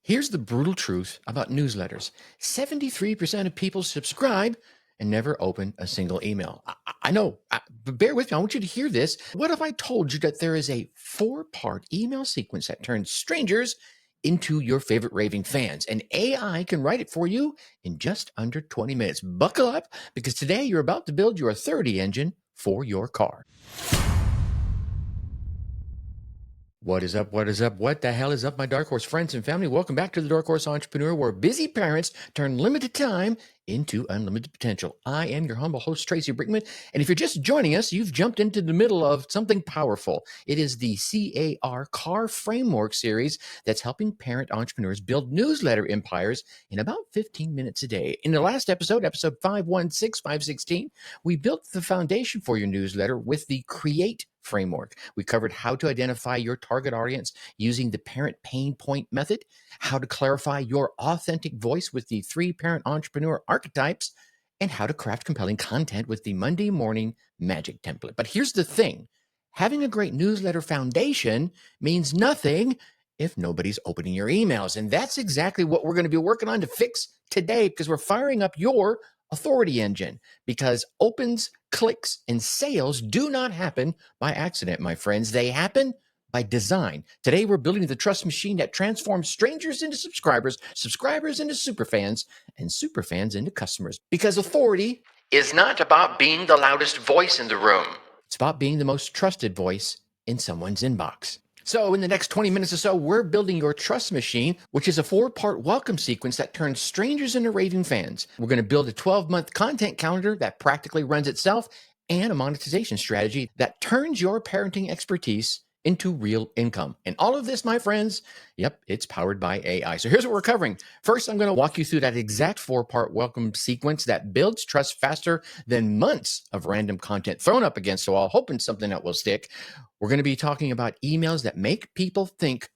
Here's the brutal truth about newsletters. 73% of people subscribe and never open a single email. I know, but bear with me. I want you to hear this. What if I told you that there is a 4-part email sequence that turns strangers into your favorite raving fans, and AI can write it for you in just under 20 minutes? Buckle up, because today you're about to build your authority engine for your car. What is up? What is up? What the hell is up, my Dark Horse friends and family? Welcome back to the Dark Horse Entrepreneur, where busy parents turn limited time into unlimited potential. I am your humble host, Tracy Brinkman. And if you're just joining us, you've jumped into the middle of something powerful. It is the CAR Framework series that's helping parent entrepreneurs build newsletter empires in about 15 minutes a day. In the last episode 516, 516, we built the foundation for your newsletter with the Create framework. We covered how to identify your target audience using the parent pain point method, how to clarify your authentic voice with the 3 parent entrepreneur archetypes, and how to craft compelling content with the Monday morning magic template. But here's the thing. Having a great newsletter foundation means nothing if nobody's opening your emails. And that's exactly what we're going to be working on to fix today, because we're firing up your authority engine, because opens, clicks, and sales do not happen by accident, my friends. They happen by design. Today, we're building the trust machine that transforms strangers into subscribers, subscribers into superfans, and superfans into customers. Because authority is not about being the loudest voice in the room. It's about being the most trusted voice in someone's inbox. So in the next 20 minutes or so, we're building your trust machine, which is a 4-part welcome sequence that turns strangers into raving fans. We're going to build a 12-month content calendar that practically runs itself, and a monetization strategy that turns your parenting expertise into real income. And all of this, my friends, yep, it's powered by AI. So here's what we're covering. First, I'm going to walk you through that exact 4-part welcome sequence that builds trust faster than months of random content thrown up against the wall, hoping something that will stick. We're going to be talking about emails that make people think,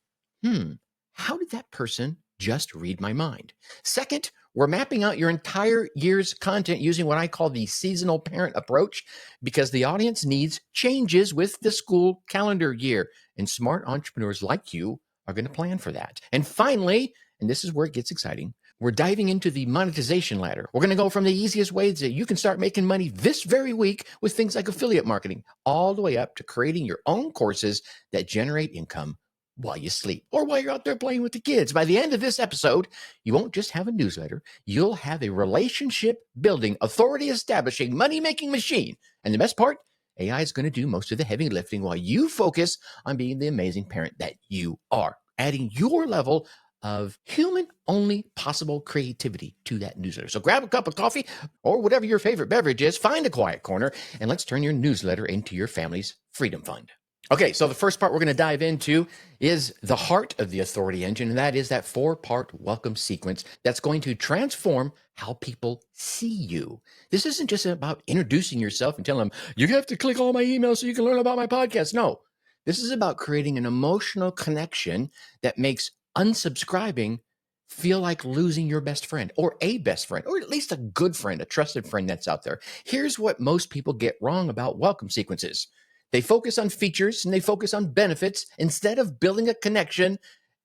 how did that person just read my mind? Second, we're mapping out your entire year's content using what I call the seasonal parent approach, because the audience needs changes with the school calendar year, and smart entrepreneurs like you are going to plan for that. And finally, and this is where it gets exciting, we're diving into the monetization ladder. We're going to go from the easiest ways that you can start making money this very week with things like affiliate marketing, all the way up to creating your own courses that generate income while you sleep or while you're out there playing with the kids. By the end of this episode, you won't just have a newsletter, you'll have a relationship building, authority establishing, money making machine. And the best part, AI is going to do most of the heavy lifting while you focus on being the amazing parent that you are, adding your level of human only possible creativity to that newsletter. So grab a cup of coffee or whatever your favorite beverage is, find a quiet corner, and let's turn your newsletter into your family's freedom fund. Okay, so the first part we're going to dive into is the heart of the authority engine, and that is that 4-part welcome sequence that's going to transform how people see you. This isn't just about introducing yourself and telling them, you have to click all my emails so you can learn about my podcast. No, this is about creating an emotional connection that makes unsubscribing feel like losing your best friend, or a best friend, or at least a good friend, a trusted friend that's out there. Here's what most people get wrong about welcome sequences. They focus on features and they focus on benefits instead of building a connection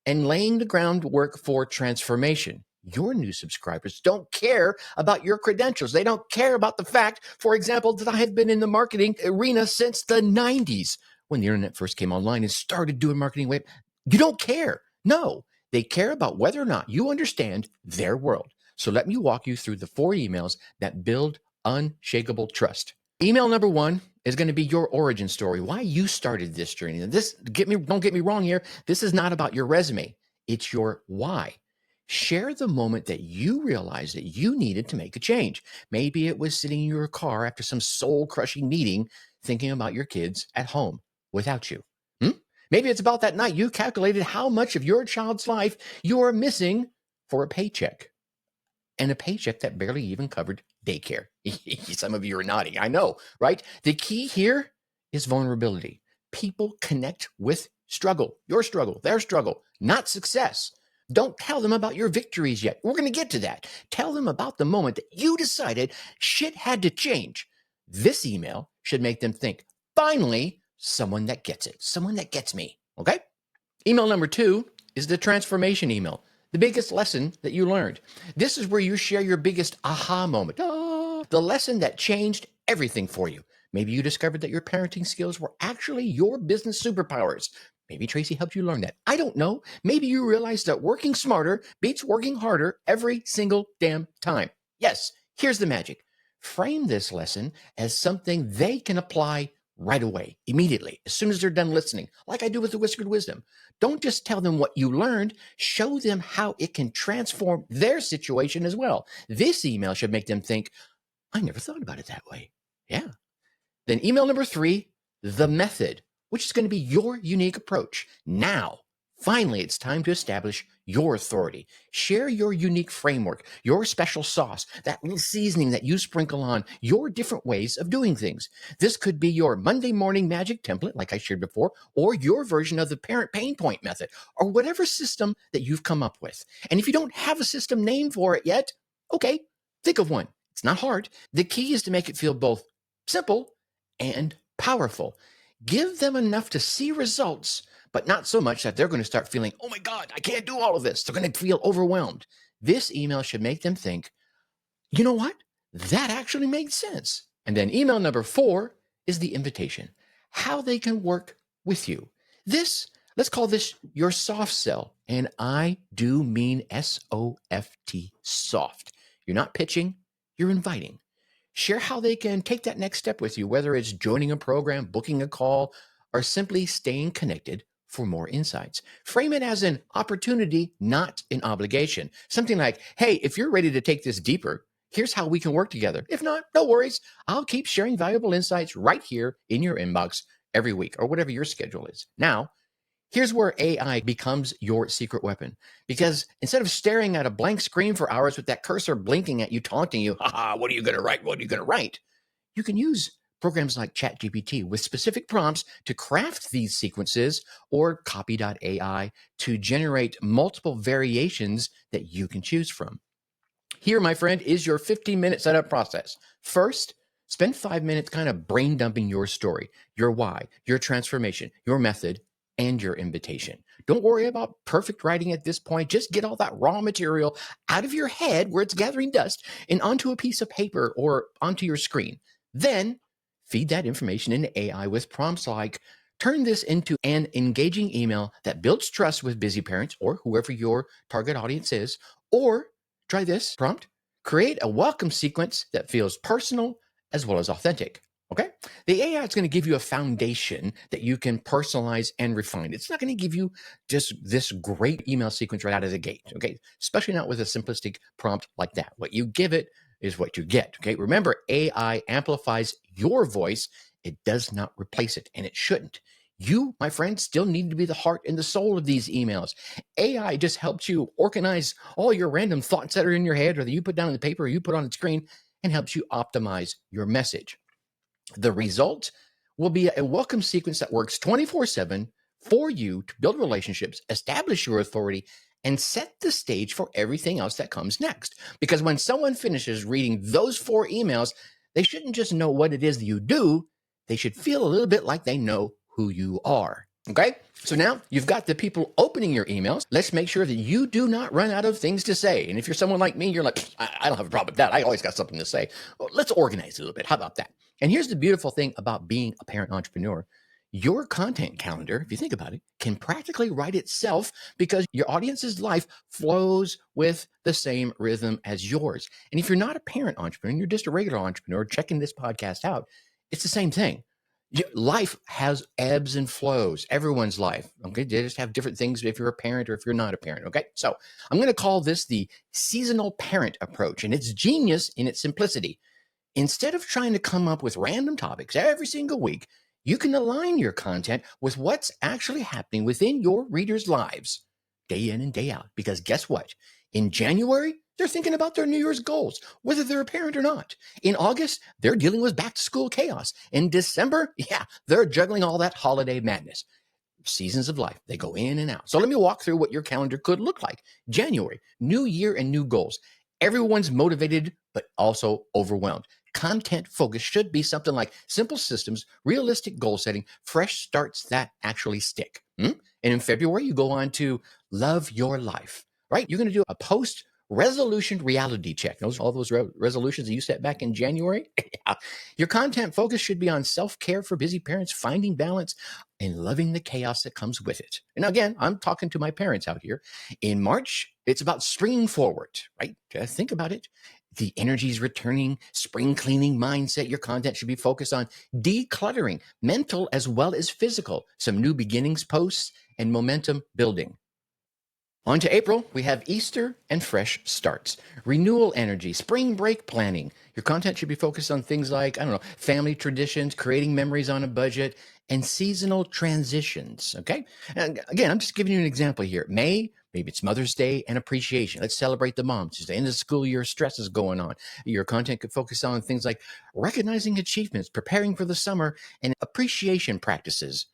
and laying the groundwork for transformation. Your new subscribers don't care about your credentials. They don't care about the fact, for example, that I have been in the marketing arena since the 90s, when the internet first came online and started doing marketing. You don't care. No, they care about whether or not you understand their world. So let me walk you through the 4 emails that build unshakable trust. Email number 1 is going to be your origin story, why you started this journey. And don't get me wrong here. This is not about your resume. It's your why. Share the moment that you realized that you needed to make a change. Maybe it was sitting in your car after some soul-crushing meeting, thinking about your kids at home without you. Maybe it's about that night you calculated how much of your child's life you are missing for a paycheck. And a paycheck that barely even covered daycare. Some of you are nodding. I know, right? The key here is vulnerability. People connect with struggle, your struggle, their struggle, not success. Don't tell them about your victories yet. We're going to get to that. Tell them about the moment that you decided shit had to change. This email should make them think, finally, someone that gets it, someone that gets me. Okay? Email number 2 is the transformation email. the biggest lesson that you learned. This is where you share your biggest aha moment, the lesson that changed everything for you. Maybe you discovered that your parenting skills were actually your business superpowers. Maybe Tracy helped you learn that. I don't know. Maybe you realized that working smarter beats working harder every single damn time. Yes, here's the magic. Frame this lesson as something they can apply right away, immediately, as soon as they're done listening, like I do with the Whiskered Wisdom. Don't just tell them what you learned, show them how it can transform their situation as well. This email should make them think, I never thought about it that way. Yeah. Then email number 3, the method, which is going to be your unique approach. Now, finally, it's time to establish your authority. Share your unique framework, your special sauce, that little seasoning that you sprinkle on your different ways of doing things. This could be your Monday morning magic template, like I shared before, or your version of the parent pain point method, or whatever system that you've come up with. And if you don't have a system name for it yet, okay, think of one. It's not hard. The key is to make it feel both simple and powerful. Give them enough to see results, but not so much that they're going to start feeling, oh my God, I can't do all of this. They're going to feel overwhelmed. This email should make them think, you know what? That actually made sense. And then email number 4 is the invitation, how they can work with you. This, let's call this your soft sell. And I do mean SOFT, soft. You're not pitching, you're inviting. Share how they can take that next step with you, whether it's joining a program, booking a call, or simply staying connected for more insights. Frame it as an opportunity, not an obligation. Something like, hey, if you're ready to take this deeper, here's how we can work together. If not, no worries. I'll keep sharing valuable insights right here in your inbox every week or whatever your schedule is. Now, here's where AI becomes your secret weapon. Because instead of staring at a blank screen for hours with that cursor blinking at you, taunting you, haha, what are you going to write? What are you going to write? You can use programs like ChatGPT with specific prompts to craft these sequences, or copy.ai to generate multiple variations that you can choose from. Here, my friend, is your 15-minute setup process. First, spend 5 minutes kind of brain dumping your story, your why, your transformation, your method, and your invitation. Don't worry about perfect writing at this point. Just get all that raw material out of your head where it's gathering dust and onto a piece of paper or onto your screen. Then feed that information into AI with prompts like, turn this into an engaging email that builds trust with busy parents or whoever your target audience is. Or try this prompt, create a welcome sequence that feels personal as well as authentic. Okay. The AI is going to give you a foundation that you can personalize and refine. It's not going to give you just this great email sequence right out of the gate. Okay. Especially not with a simplistic prompt like that. What you give it is what you get. Okay. Remember, AI amplifies your voice. It does not replace it, and it shouldn't. You, my friend, still need to be the heart and the soul of these emails. AI just helps you organize all your random thoughts that are in your head or that you put down on the paper or you put on the screen, and helps you optimize your message. The result will be a welcome sequence that works 24/7 for you to build relationships, establish your authority, and set the stage for everything else that comes next. Because when someone finishes reading those 4 emails, they shouldn't just know what it is that you do. They should feel a little bit like they know who you are. Okay? So now you've got the people opening your emails. Let's make sure that you do not run out of things to say. And if you're someone like me, you're like, I don't have a problem with that. I always got something to say. Well, let's organize a little bit. How about that? And here's the beautiful thing about being a parent entrepreneur. Your content calendar, if you think about it, can practically write itself because your audience's life flows with the same rhythm as yours. And if you're not a parent entrepreneur, you're just a regular entrepreneur checking this podcast out, it's the same thing. Life has ebbs and flows, everyone's life. Okay. They just have different things if you're a parent or if you're not a parent. Okay. So I'm going to call this the seasonal parent approach, and it's genius in its simplicity. Instead of trying to come up with random topics every single week, you can align your content with what's actually happening within your readers' lives day in and day out. Because guess what? In January, they're thinking about their New Year's goals, whether they're a parent or not. In August, they're dealing with back to school chaos. In December, they're juggling all that holiday madness. Seasons of life, they go in and out. So let me walk through what your calendar could look like. January, new year and new goals. Everyone's motivated, but also overwhelmed. Content focus should be something like simple systems, realistic goal setting, fresh starts that actually stick. And in February, you go on to love your life. right? You're going to do a post resolution reality check. Those all those resolutions that you set back in January. Your content focus should be on self-care for busy parents, finding balance and loving the chaos that comes with it. And again, I'm talking to my parents out here. In March, it's about springing forward, right? Just think about it. The energy's returning, spring cleaning mindset. Your content should be focused on decluttering, mental as well as physical, some new beginnings posts, and momentum building. On to April, we have Easter and fresh starts, renewal energy, spring break planning. Your content should be focused on things like, I don't know, family traditions, creating memories on a budget, and seasonal transitions. Okay. And again, I'm just giving you an example here. May, maybe it's Mother's Day and appreciation. Let's celebrate the moms. It's the end of the school year, stress is going on. Your content could focus on things like recognizing achievements, preparing for the summer, and appreciation practices.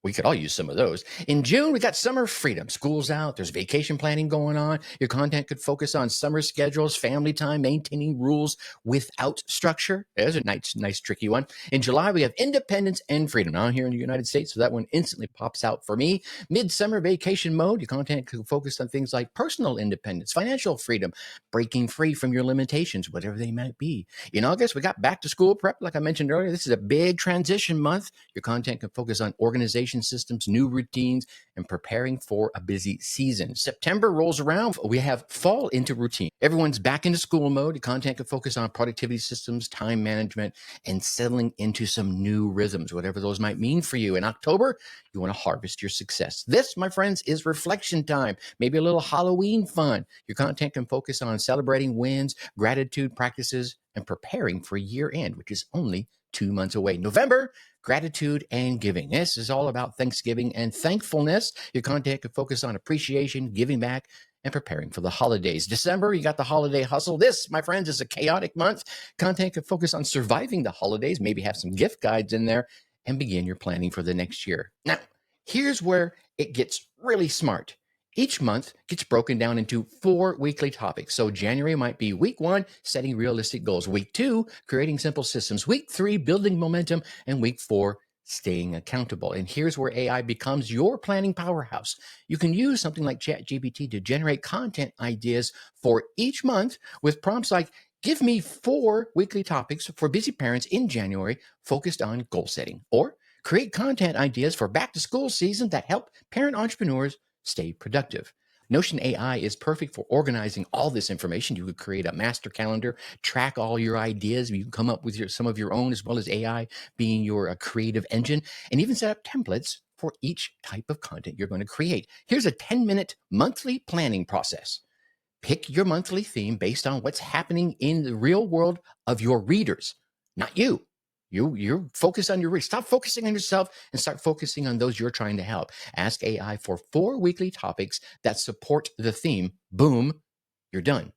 We could all use some of those. In June, we got summer freedom. School's out. There's vacation planning going on. Your content could focus on summer schedules, family time, maintaining rules without structure. There's a nice, tricky one. In July, we have independence and freedom. Now, I'm here in the United States, so that one instantly pops out for me. Midsummer vacation mode. Your content could focus on things like personal independence, financial freedom, breaking free from your limitations, whatever they might be. In August, we got back to school prep. Like I mentioned earlier, this is a big transition month. Your content can focus on organization systems, new routines, and preparing for a busy season. September rolls around. We have fall into routine. Everyone's back into school mode. The content can focus on productivity systems, time management, and settling into some new rhythms, whatever those might mean for you. In October, you want to harvest your success. This, my friends, is reflection time. Maybe a little Halloween fun. Your content can focus on celebrating wins, gratitude practices, and preparing for year end, which is only 2 months away. November, gratitude and giving. This is all about Thanksgiving and thankfulness. Your content can focus on appreciation, giving back, and preparing for the holidays. December, you got the holiday hustle. This, my friends, is a chaotic month. Content can focus on surviving the holidays, maybe have some gift guides in there, and begin your planning for the next year. Now, here's where it gets really smart. Each month gets broken down into 4 weekly topics. So January might be week 1, setting realistic goals. Week 2, creating simple systems. Week 3, building momentum. And week 4, staying accountable. And here's where AI becomes your planning powerhouse. You can use something like ChatGPT to generate content ideas for each month with prompts like, give me 4 weekly topics for busy parents in January focused on goal setting. Or create content ideas for back to school season that help parent entrepreneurs stay productive. Notion AI is perfect for organizing all this information. You could create a master calendar, track all your ideas. You can come up with some of your own, as well as AI being your creative engine, and even set up templates for each type of content you're going to create. Here's a 10-minute monthly planning process. Pick your monthly theme based on what's happening in the real world of your readers, not you. You're focused on your readers. Stop focusing on yourself and start focusing on those you're trying to help. Ask AI for 4 weekly topics that support the theme. Boom, you're done.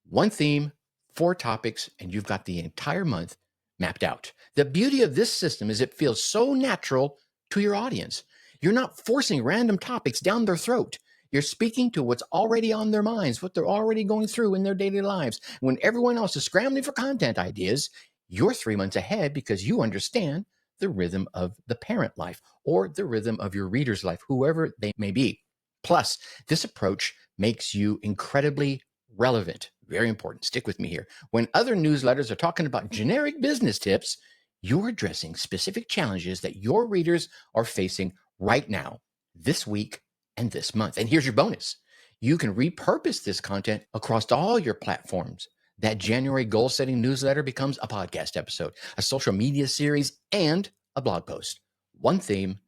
1 theme, 4 topics, and you've got the entire month mapped out. The beauty of this system is it feels so natural to your audience. You're not forcing random topics down their throat. You're speaking to what's already on their minds, what they're already going through in their daily lives. When everyone else is scrambling for content ideas, you're 3 months ahead because you understand the rhythm of the parent life or the rhythm of your reader's life, whoever they may be. Plus, this approach makes you incredibly relevant. Very important. Stick with me here. When other newsletters are talking about generic business tips, you're addressing specific challenges that your readers are facing right now, this week, and this month. And here's your bonus. You can repurpose this content across all your platforms. That January goal setting newsletter becomes a podcast episode, a social media series, and a blog post. 1 theme,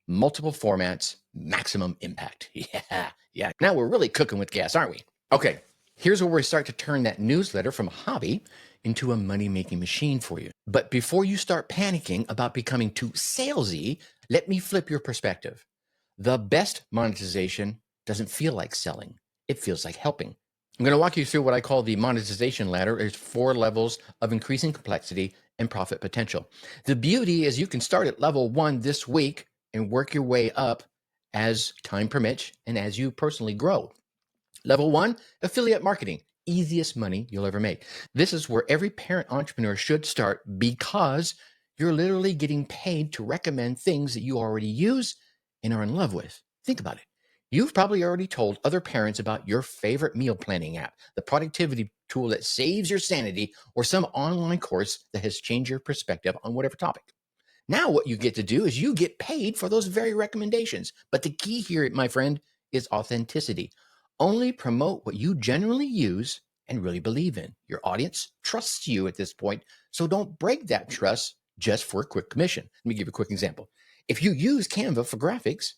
multiple formats, maximum impact. Yeah. Now we're really cooking with gas, aren't we? Okay, here's where we start to turn that newsletter from a hobby into a money-making machine for you. But before you start panicking about becoming too salesy, let me flip your perspective. The best monetization doesn't feel like selling. It feels like helping. I'm going to walk you through what I call the monetization ladder. It's 4 levels of increasing complexity and profit potential. The beauty is you can start at level 1 this week and work your way up as time permits and as you personally grow. Level 1, affiliate marketing, easiest money you'll ever make. This is where every parent entrepreneur should start because you're literally getting paid to recommend things that you already use and are in love with. Think about it. You've probably already told other parents about your favorite meal planning app, the productivity tool that saves your sanity, or some online course that has changed your perspective on whatever topic. Now, what you get to do is you get paid for those very recommendations. But the key here, my friend, is authenticity. Only promote what you genuinely use and really believe in. Your audience trusts you at this point, so don't break that trust just for a quick commission. Let me give you a quick example. If you use Canva for graphics,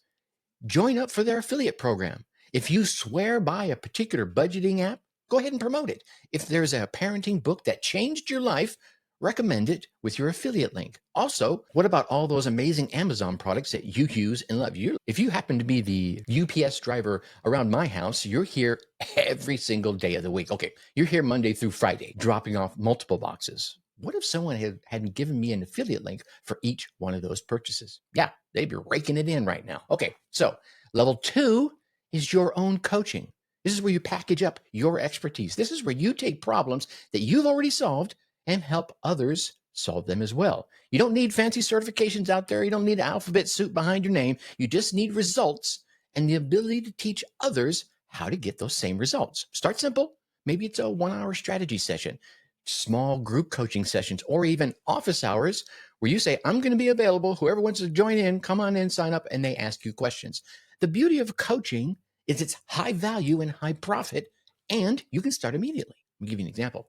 join up for their affiliate program. If you swear by a particular budgeting app, go ahead and promote it. If there's a parenting book that changed your life, recommend it with your affiliate link. Also, what about all those amazing Amazon products that you use and love? If you happen to be the UPS driver around my house, you're here every single day of the week. Okay, you're here Monday through Friday, dropping off multiple boxes. What if someone hadn't given me an affiliate link for each one of those purchases? Yeah, they'd be raking it in right now. Okay, so level 2 is your own coaching. This is where you package up your expertise. This is where you take problems that you've already solved and help others solve them as well. You don't need fancy certifications out there. You don't need an alphabet soup behind your name. You just need results and the ability to teach others how to get those same results. Start simple. Maybe it's a 1-hour strategy session, small group coaching sessions, or even office hours where you say, I'm going to be available. Whoever wants to join in, come on in, sign up, and they ask you questions. The beauty of coaching is it's high value and high profit, and you can start immediately. Let me give you an example.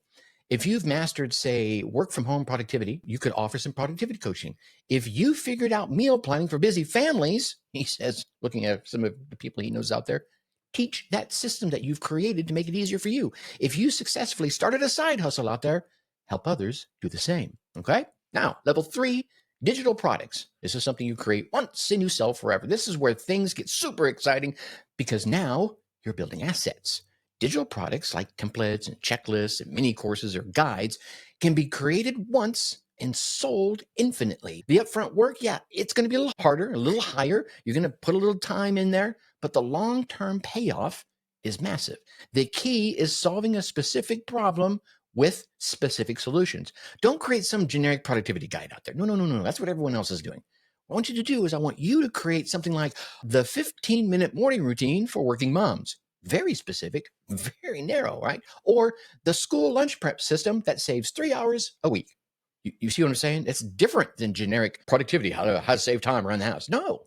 If you've mastered, say, work from home productivity, you could offer some productivity coaching. If you figured out meal planning for busy families, he says, looking at some of the people he knows out there, teach that system that you've created to make it easier for you. If you successfully started a side hustle out there, help others do the same. Okay? Now, level 3, digital products. This is something you create once and you sell forever. This is where things get super exciting because now you're building assets. Digital products like templates and checklists and mini courses or guides can be created once and sold infinitely. The upfront work, yeah, it's going to be a little harder, a little higher. You're going to put a little time in there, but the long-term payoff is massive. The key is solving a specific problem with specific solutions. Don't create some generic productivity guide out there. No. That's what everyone else is doing. What I want you to do is I want you to create something like the 15-minute morning routine for working moms. Very specific, very narrow, right? Or the school lunch prep system that saves 3 hours a week. You see what I'm saying? It's different than generic productivity, how to save time around the house. No.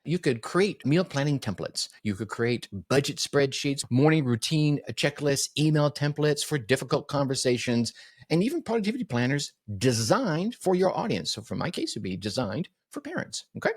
You could create meal planning templates. You could create budget spreadsheets, morning routine checklists, email templates for difficult conversations, and even productivity planners designed for your audience. So for my case, it would be designed for parents. Okay.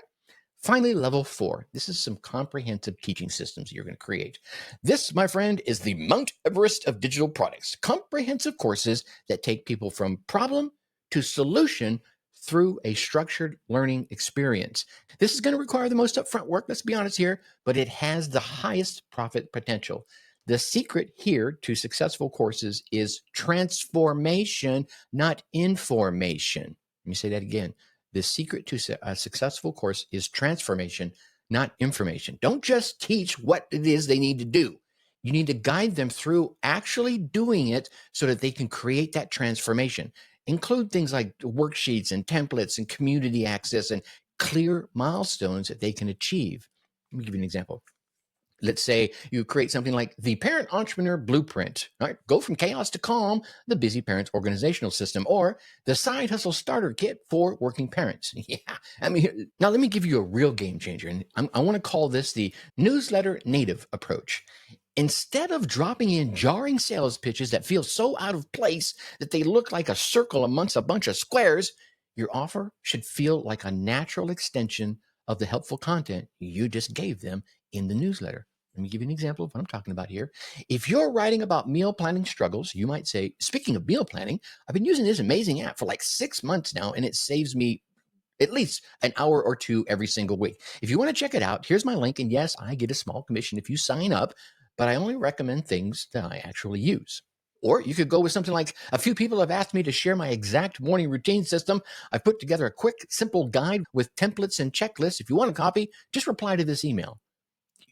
Finally, level 4. This is some comprehensive teaching systems you're going to create. This, my friend, is the Mount Everest of digital products. Comprehensive courses that take people from problem to solution through a structured learning experience. This is going to require the most upfront work, let's be honest here, but it has the highest profit potential. The secret here to successful courses is transformation, not information. Let me say that again. The secret to a successful course is transformation, not information. Don't just teach what it is they need to do. You need to guide them through actually doing it so that they can create that transformation. Include things like worksheets and templates and community access and clear milestones that they can achieve. Let me give you an example. Let's say you create something like the Parent Entrepreneur Blueprint, right? Go from chaos to calm, the Busy Parents Organizational System, or the Side Hustle Starter Kit for Working Parents. Yeah, I mean, now let me give you a real game changer. And I want to call this the newsletter native approach. Instead of dropping in jarring sales pitches that feel so out of place that they look like a circle amongst a bunch of squares, your offer should feel like a natural extension of the helpful content you just gave them in the newsletter. Let me give you an example of what I'm talking about here. If you're writing about meal planning struggles, you might say, speaking of meal planning, I've been using this amazing app for like 6 months now, and it saves me at least an hour or two every single week. If you want to check it out, here's my link. And yes, I get a small commission if you sign up, but I only recommend things that I actually use. Or you could go with something like, a few people have asked me to share my exact morning routine system. I've put together a quick, simple guide with templates and checklists. If you want a copy, just reply to this email.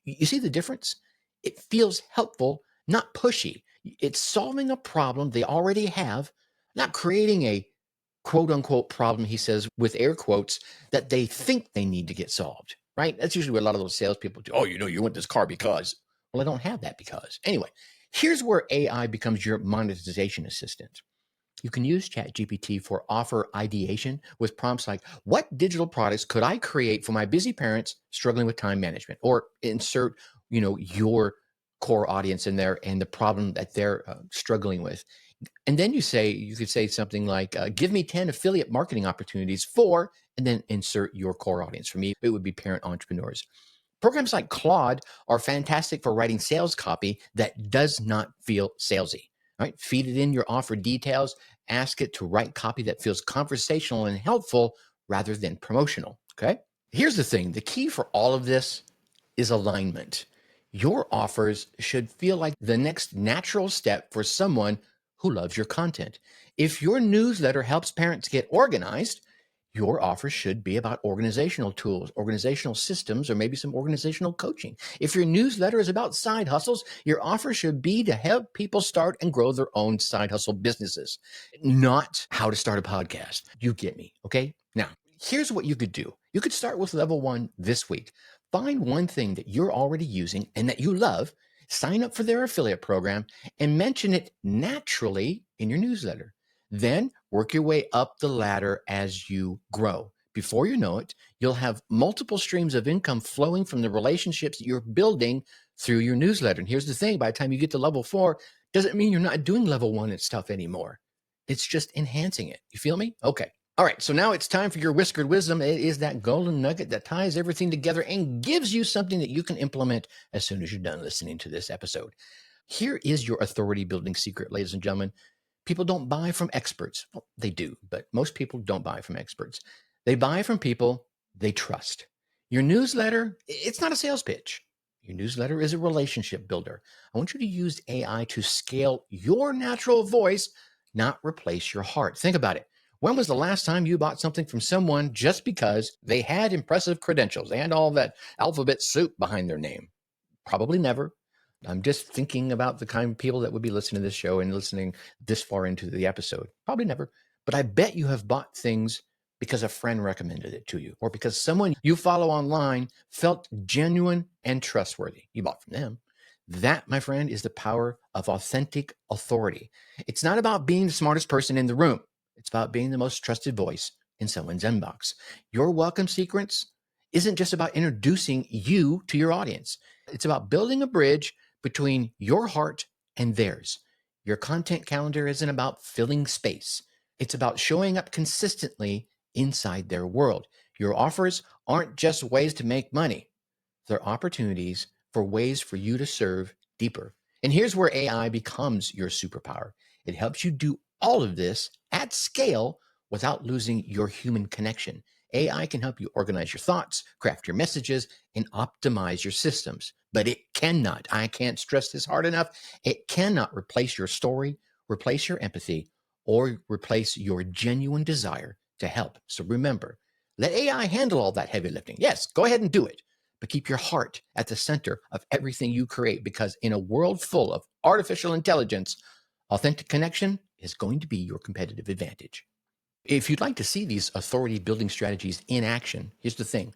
You see the difference? It feels helpful, not pushy. It's solving a problem they already have, not creating a quote unquote problem, he says, with air quotes, that they think they need to get solved. right? That's usually what a lot of those salespeople do. Oh, you want this car because. Well, I don't have that because. Anyway, here's where AI becomes your monetization assistant. You can use ChatGPT for offer ideation with prompts like, what digital products could I create for my busy parents struggling with time management? Or insert, your core audience in there and the problem that they're struggling with. And then you could say something like, give me 10 affiliate marketing opportunities for, and then insert your core audience. For me, it would be parent entrepreneurs. Programs like Claude are fantastic for writing sales copy that does not feel salesy. Right? Feed it in your offer details, ask it to write copy that feels conversational and helpful rather than promotional. Okay. Here's the thing, the key for all of this is alignment. Your offers should feel like the next natural step for someone who loves your content. If your newsletter helps parents get organized, your offer should be about organizational tools, organizational systems, or maybe some organizational coaching. If your newsletter is about side hustles, your offer should be to help people start and grow their own side hustle businesses, not how to start a podcast. You get me, okay? Now, here's what you could do. You could start with level 1 this week. Find one thing that you're already using and that you love, sign up for their affiliate program, and mention it naturally in your newsletter. Then work your way up the ladder as you grow. Before you know it, you'll have multiple streams of income flowing from the relationships that you're building through your newsletter. And here's the thing, by the time you get to level 4, doesn't mean you're not doing level 1 and stuff anymore. It's just enhancing it. You feel me? Okay. All right, so now it's time for your Whiskered Wisdom. It is that golden nugget that ties everything together and gives you something that you can implement as soon as you're done listening to this episode. Here is your authority building secret, ladies and gentlemen. People don't buy from experts. Well, they do, but most people don't buy from experts. They buy from people they trust. Your newsletter, it's not a sales pitch. Your newsletter is a relationship builder. I want you to use AI to scale your natural voice, not replace your heart. Think about it. When was the last time you bought something from someone just because they had impressive credentials? They had all that alphabet soup behind their name? Probably never. I'm just thinking about the kind of people that would be listening to this show and listening this far into the episode. Probably never. But I bet you have bought things because a friend recommended it to you or because someone you follow online felt genuine and trustworthy. You bought from them. That, my friend, is the power of authentic authority. It's not about being the smartest person in the room. It's about being the most trusted voice in someone's inbox. Your welcome sequence isn't just about introducing you to your audience. It's about building a bridge between your heart and theirs. Your content calendar isn't about filling space. It's about showing up consistently inside their world. Your offers aren't just ways to make money. They're opportunities for ways for you to serve deeper. And here's where AI becomes your superpower. It helps you do all of this at scale without losing your human connection. AI can help you organize your thoughts, craft your messages, and optimize your systems. But it cannot, I can't stress this hard enough, it cannot replace your story, replace your empathy, or replace your genuine desire to help. So remember, let AI handle all that heavy lifting. Yes, go ahead and do it, but keep your heart at the center of everything you create, because in a world full of artificial intelligence, authentic connection is going to be your competitive advantage. If you'd like to see these authority building strategies in action, here's the thing.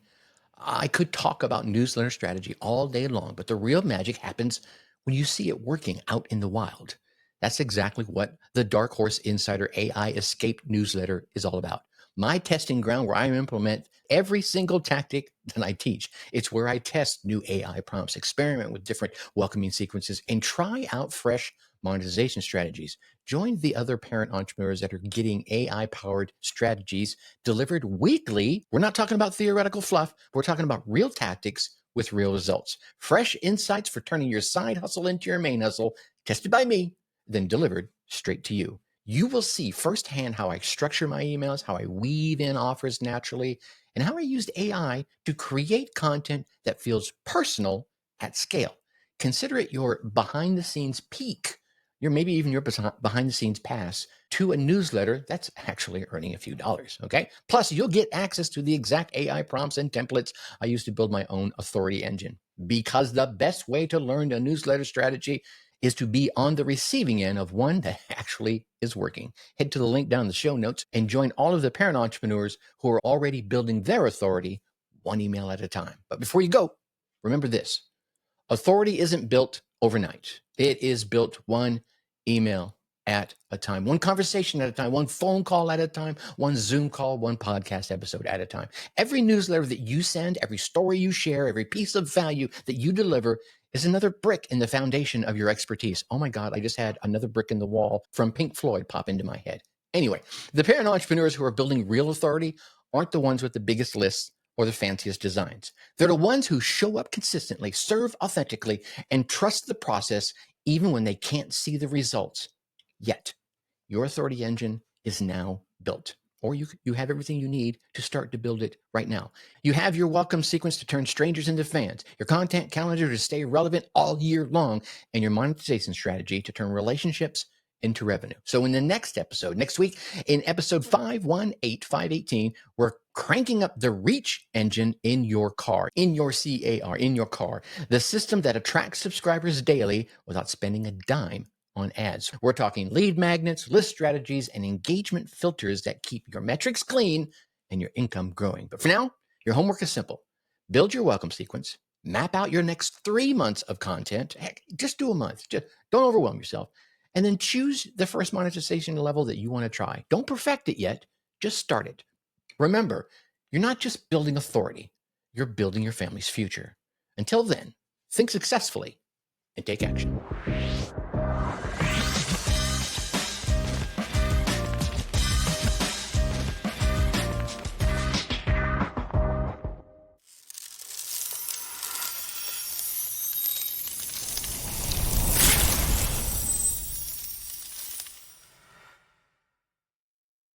I could talk about newsletter strategy all day long, but the real magic happens when you see it working out in the wild. That's exactly what the Dark Horse Insider AI Escape newsletter is all about. My testing ground where I implement every single tactic that I teach. It's where I test new AI prompts, experiment with different welcoming sequences, and try out fresh monetization strategies. Join the other parent entrepreneurs that are getting AI-powered strategies delivered weekly. We're not talking about theoretical fluff. We're talking about real tactics with real results. Fresh insights for turning your side hustle into your main hustle, tested by me, then delivered straight to you. You will see firsthand how I structure my emails, how I weave in offers naturally, and how I used AI to create content that feels personal at scale. Consider it your behind-the-scenes peek, maybe even your behind-the-scenes pass to a newsletter that's actually earning a few dollars, okay? Plus, you'll get access to the exact AI prompts and templates I use to build my own authority engine. Because the best way to learn a newsletter strategy is to be on the receiving end of one that actually is working. Head to the link down in the show notes and join all of the parent entrepreneurs who are already building their authority one email at a time. But before you go, remember this. Authority isn't built overnight. It is built one email at a time, one conversation at a time, one phone call at a time, one Zoom call, one podcast episode at a time. Every newsletter that you send, every story you share, every piece of value that you deliver is another brick in the foundation of your expertise. Oh my God, I just had another brick in the wall from Pink Floyd pop into my head. Anyway, the parent entrepreneurs who are building real authority aren't the ones with the biggest lists or the fanciest designs. They're the ones who show up consistently, serve authentically, and trust the process even when they can't see the results yet. Your authority engine is now built, or you have everything you need to start to build it right now. You have your welcome sequence to turn strangers into fans, your content calendar to stay relevant all year long, and your monetization strategy to turn relationships into revenue. So in the next episode, next week, in episode 518, we're cranking up the reach engine in your car, in your CAR, in your car, the system that attracts subscribers daily without spending a dime on ads. We're talking lead magnets, list strategies, and engagement filters that keep your metrics clean and your income growing. But for now, your homework is simple. Build your welcome sequence, map out your next 3 months of content. Heck, just do a month. Just don't overwhelm yourself. And then choose the first monetization level that you want to try. Don't perfect it yet, just start it. Remember, you're not just building authority, you're building your family's future. Until then, think successfully and take action.